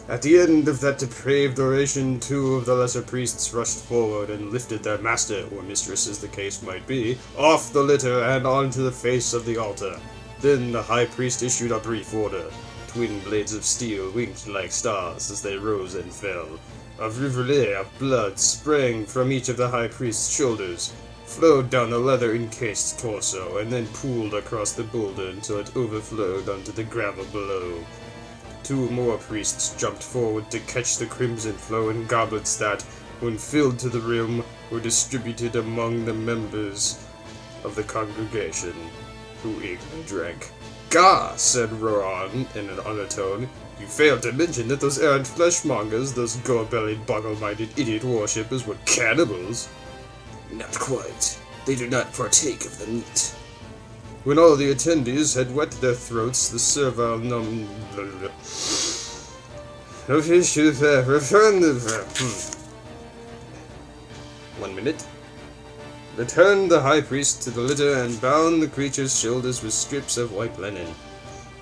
At the end of that depraved oration, 2 of the lesser priests rushed forward and lifted their master, or mistress as the case might be, off the litter and onto the face of the altar. Then the high priest issued a brief order. Twin blades of steel winked like stars as they rose and fell. A rivulet of blood sprang from each of the high priest's shoulders, flowed down the leather-encased torso, and then pooled across the boulder until it overflowed onto the gravel below. 2 more priests jumped forward to catch the crimson flow in goblets that, when filled to the rim, were distributed among the members of the congregation, who eagerly drank. "Gah!" said Rohan in an undertone. "You failed to mention that those errant fleshmongers, those gore-bellied, boggle-minded idiot worshippers, were cannibals." "Not quite. They do not partake of the meat." When all the attendees had wet their throats, the servile returned the high priest to the litter and bound the creature's shoulders with strips of white linen.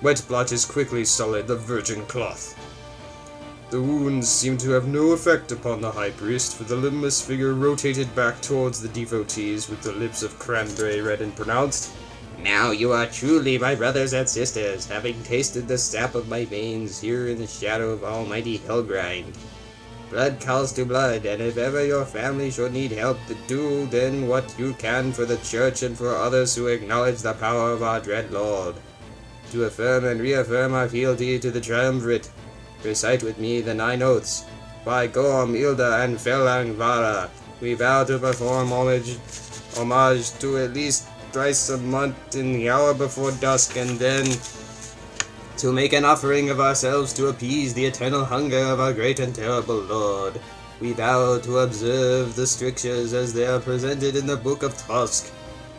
Wet blotches quickly sullied the virgin cloth. The wounds seemed to have no effect upon the high priest, for the limbless figure rotated back towards the devotees with the lips of cranberry red and pronounced, "Now you are truly my brothers and sisters, having tasted the sap of my veins here in the shadow of almighty Helgrind. Blood calls to blood, and if ever your family should need help, do then what you can for the church and for others who acknowledge the power of our dread Lord. To affirm and reaffirm our fealty to the triumvirate, recite with me the 9 oaths. By Gorm, Ilda, and Felangvara, we vow to perform homage to at least thrice a month in the hour before dusk, and then to make an offering of ourselves to appease the eternal hunger of our great and terrible Lord. We vow to observe the strictures as they are presented in the Book of Tusk.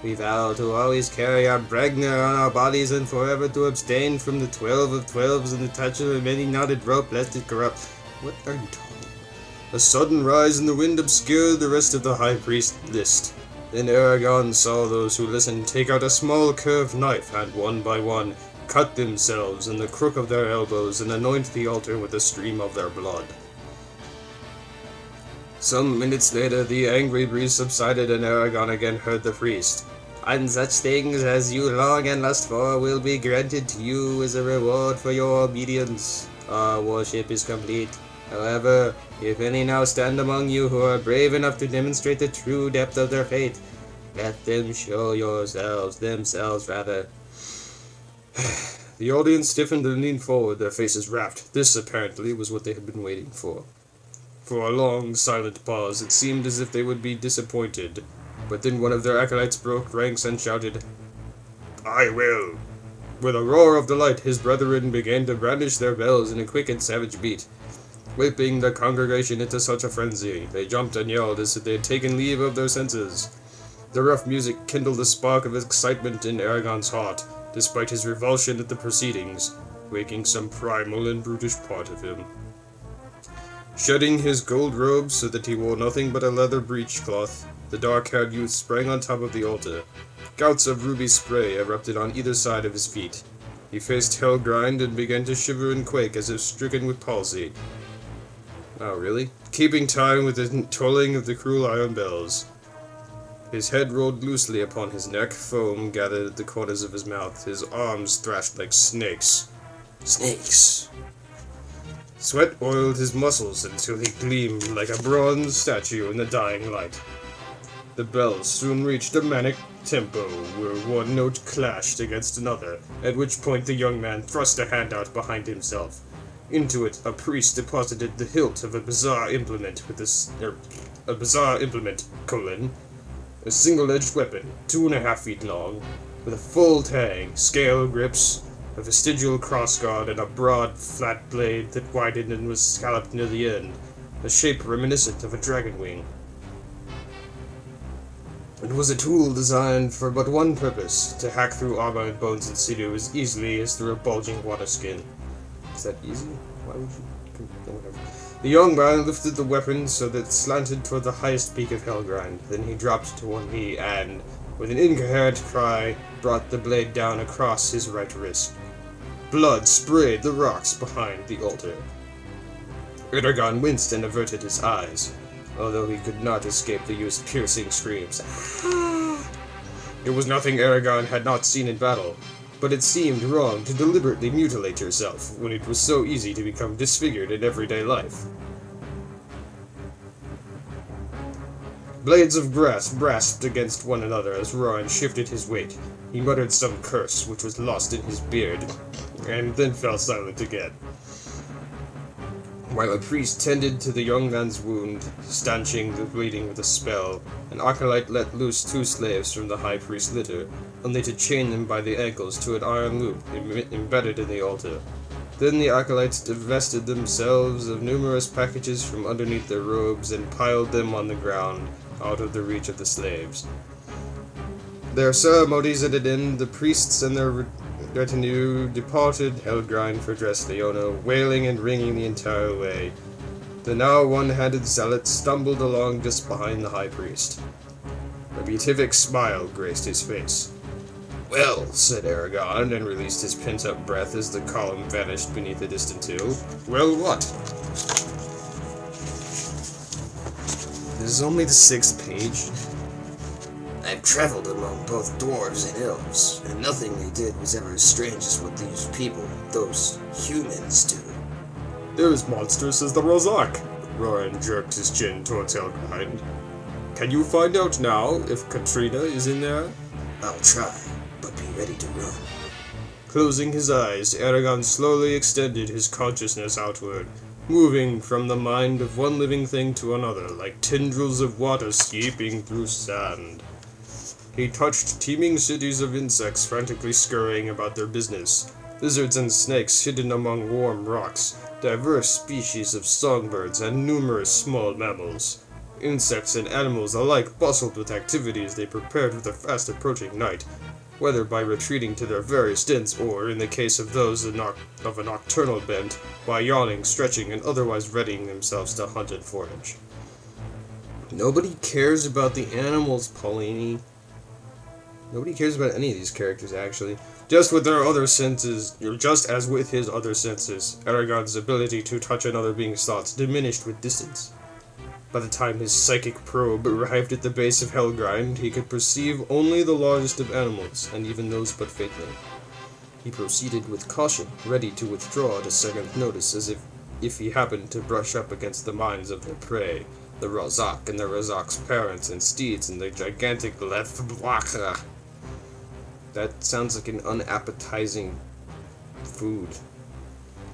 We vow to always carry our Brisngr on our bodies and forever to abstain from the 12 of 12s and the touch of a many-knotted rope lest it corrupt." What are you talking about? A sudden rise in the wind obscured the rest of the high priest's list. Then Aragorn saw those who listened take out a small curved knife and, one by one, cut themselves in the crook of their elbows and anoint the altar with a stream of their blood. Some minutes later, the angry breeze subsided and Aragorn again heard the priest. "And such things as you long and lust for will be granted to you as a reward for your obedience. Our worship is complete. However, if any now stand among you who are brave enough to demonstrate the true depth of their faith, let them show themselves rather." The audience stiffened and leaned forward, their faces rapt. This, apparently, was what they had been waiting for. For a long, silent pause, it seemed as if they would be disappointed. But then one of their acolytes broke ranks and shouted, "I will!" With a roar of delight, his brethren began to brandish their bells in a quick and savage beat. Whipping the congregation into such a frenzy, they jumped and yelled as if they had taken leave of their senses. The rough music kindled a spark of excitement in Aragorn's heart, despite his revulsion at the proceedings, waking some primal and brutish part of him. Shedding his gold robe so that he wore nothing but a leather breechcloth, the dark-haired youth sprang on top of the altar. Gouts of ruby spray erupted on either side of his feet. He faced Helgrind and began to shiver and quake as if stricken with palsy. Oh, really? Keeping time with the tolling of the cruel iron bells. His head rolled loosely upon his neck, foam gathered at the corners of his mouth, his arms thrashed like snakes. Snakes! Sweat oiled his muscles until he gleamed like a bronze statue in the dying light. The bells soon reached a manic tempo, where one note clashed against another, at which point the young man thrust a hand out behind himself. Into it, a priest deposited the hilt of a bizarre implement with a single-edged weapon, 2.5 feet long, with a full tang, scale grips, a vestigial crossguard, and a broad, flat blade that widened and was scalloped near the end, a shape reminiscent of a dragon wing. It was a tool designed for but one purpose, to hack through armor and bones and sinew as easily as through a bulging water skin. Is that easy? Why would you... whatever. The young man lifted the weapon so that it slanted toward the highest peak of Helgrind. Then he dropped to one knee and, with an incoherent cry, brought the blade down across his right wrist. Blood sprayed the rocks behind the altar. Eragon winced and averted his eyes, although he could not escape the youth's piercing screams. It was nothing Eragon had not seen in battle, but it seemed wrong to deliberately mutilate yourself when it was so easy to become disfigured in everyday life. Blades of grass rasped against one another as Roran shifted his weight. He muttered some curse, which was lost in his beard, and then fell silent again. While a priest tended to the young man's wound, stanching the bleeding with a spell, an acolyte let loose 2 slaves from the high priest's litter, only to chain them by the ankles to an iron loop embedded in the altar. Then the acolytes divested themselves of numerous packages from underneath their robes and piled them on the ground, out of the reach of the slaves. Their ceremonies at an end, the priests and their retinue departed Helgrind for Dres Leona, wailing and ringing the entire way. The now one-handed zealot stumbled along just behind the high priest. A beatific smile graced his face. "Well," said Eragon, and released his pent-up breath as the column vanished beneath a distant hill. "Well, what?" This is only the 6th page. I've traveled among both dwarves and elves, and nothing they did was ever as strange as what these people, those humans, do. "They're as monstrous as the Rozak." Roran jerked his chin towards Helgrind. "Can you find out now if Katrina is in there?" I'll try, but be ready to run. Closing his eyes, Eragon slowly extended his consciousness outward, moving from the mind of one living thing to another, like tendrils of water sweeping through sand. He touched teeming cities of insects frantically scurrying about their business, lizards and snakes hidden among warm rocks, diverse species of songbirds, and numerous small mammals. Insects and animals alike bustled with activity as they prepared for the fast-approaching night, whether by retreating to their various dens or, in the case of those of a nocturnal bent, by yawning, stretching, and otherwise readying themselves to hunt and forage. Nobody cares about the animals, Paulini. Nobody cares about any of these characters, actually. Just with their other senses, just as with his other senses, Eragon's ability to touch another being's thoughts diminished with distance. By the time his psychic probe arrived at the base of Helgrind, he could perceive only the largest of animals, and even those but faintly. He proceeded with caution, ready to withdraw at a second's notice, as if he happened to brush up against the minds of their prey, the Rozak and the Rozak's parents and steeds, and the gigantic Lethblaka. That sounds like an unappetizing food.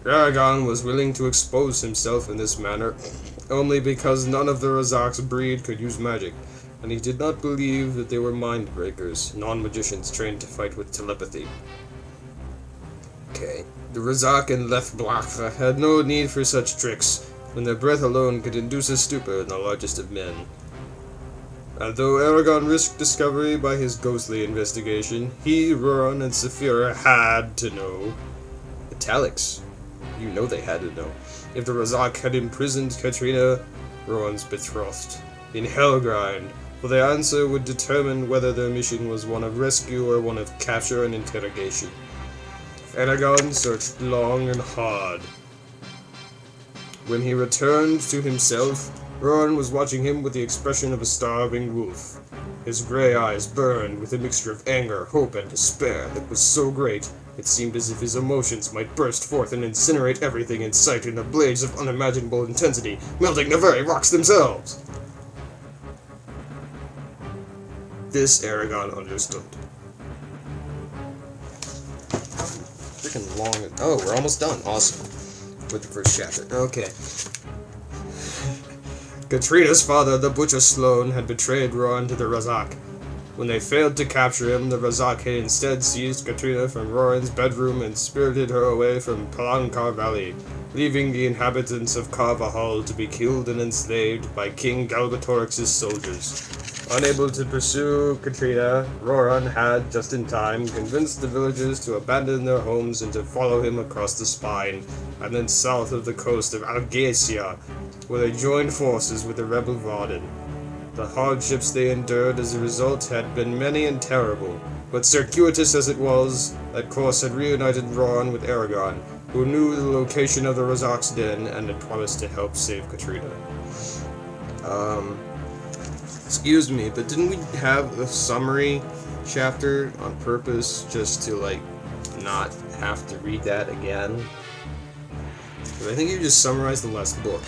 Eragon was willing to expose himself in this manner, only because none of the Rozak's breed could use magic, and he did not believe that they were mind-breakers, non-magicians trained to fight with telepathy. Okay, the Rozak and Lethblaka had no need for such tricks, when their breath alone could induce a stupor in the largest of men. And though Eragon risked discovery by his ghostly investigation, he, Roran, and Saphira had to know. Italics. You know they had to know. If the Rozak had imprisoned Katrina, Roran's betrothed, in Helgrind, for the answer would determine whether their mission was one of rescue or one of capture and interrogation. Eragon searched long and hard. When he returned to himself, Roran was watching him with the expression of a starving wolf. His gray eyes burned with a mixture of anger, hope, and despair that was so great, it seemed as if his emotions might burst forth and incinerate everything in sight in a blaze of unimaginable intensity, melting the very rocks themselves. This Eragon understood. Freaking long. Oh, we're almost done. Awesome. With the first chapter. Okay. Katrina's father, the Butcher Sloan, had betrayed Roran to the Rozak. When they failed to capture him, the Rozak had instead seized Katrina from Roran's bedroom and spirited her away from Palankar Valley, leaving the inhabitants of Carvahal to be killed and enslaved by King Galbatorix's soldiers. Unable to pursue Katrina, Roran had, just in time, convinced the villagers to abandon their homes and to follow him across the Spine, and then south of the coast of Algacia, where they joined forces with the rebel Varden. The hardships they endured as a result had been many and terrible, but circuitous as it was, that course had reunited Roran with Eragon, who knew the location of the Razak's den and had promised to help save Katrina. Excuse me, but didn't we have a summary chapter on purpose just to, like, not have to read that again? Because I think you just summarized the last book.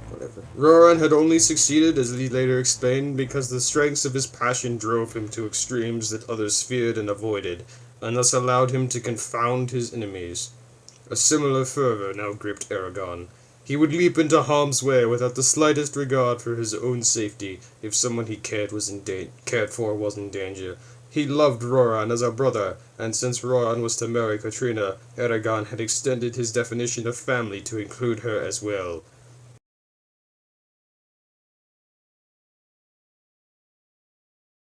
Whatever. Roran had only succeeded, as he later explained, because the strengths of his passion drove him to extremes that others feared and avoided, and thus allowed him to confound his enemies. A similar fervor now gripped Aragon. He would leap into harm's way without the slightest regard for his own safety if someone he cared for was in danger. He loved Roran as a brother, and since Roran was to marry Katrina, Aragon had extended his definition of family to include her as well.